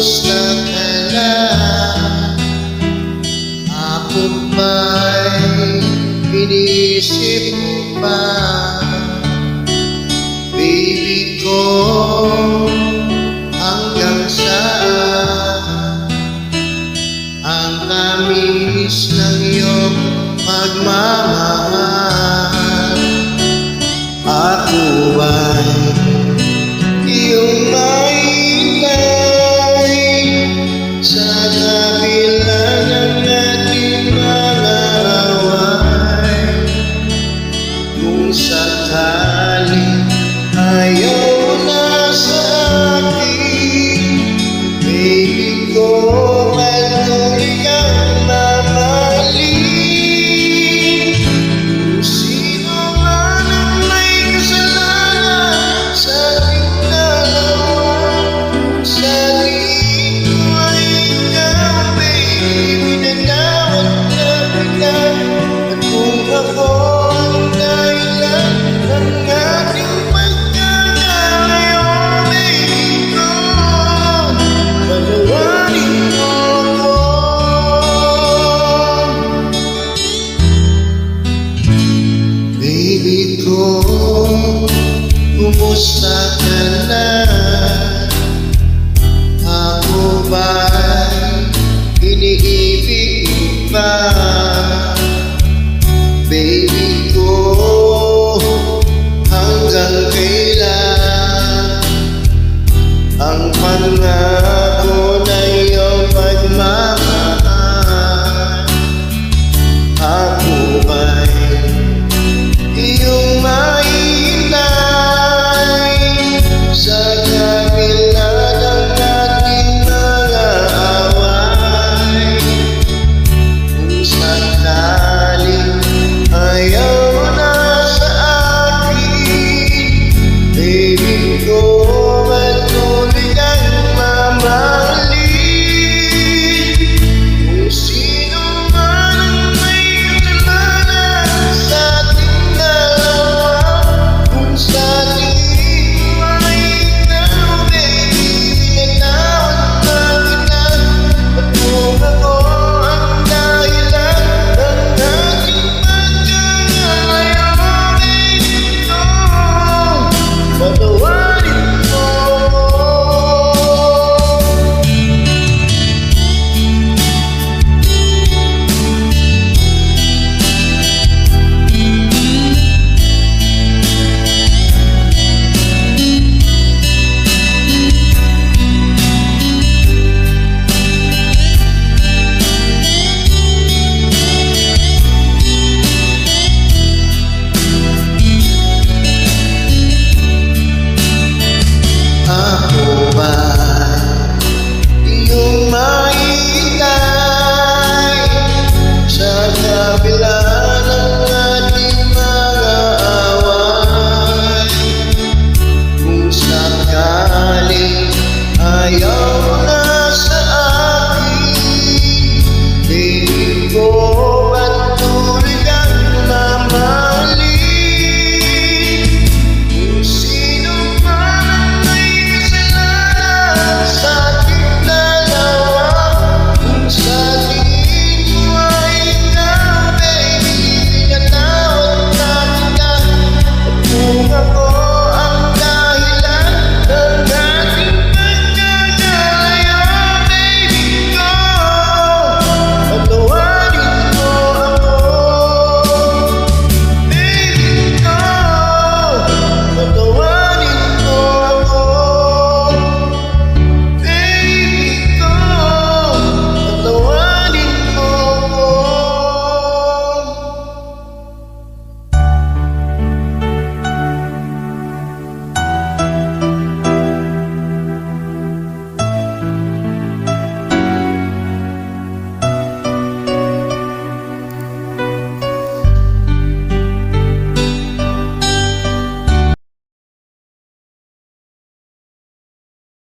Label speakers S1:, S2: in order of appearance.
S1: kumusta ka na? Ako ba'y iniisip mo pa? Baby ko, hanggang saan ang tamis ng iyong pagmamahal? Ako ba'y iyong maitay sa kabila ng ating mga away? Kung sakaling ayaw na sa akin, baby ko, patuloy kang mamahalin. Kung sino man ang may kasalanan sa ating dalawa, sa tingin ko ay ikaw, baby, minanawag na kita. At kung ako ang dahilan ng ating pagkakalayo, baby ko, patawarin mo ako. Baby ko, kumusta ka na? Ako ba'y iniibig mo pa? Baby ko, hanggang kailan ang pangarap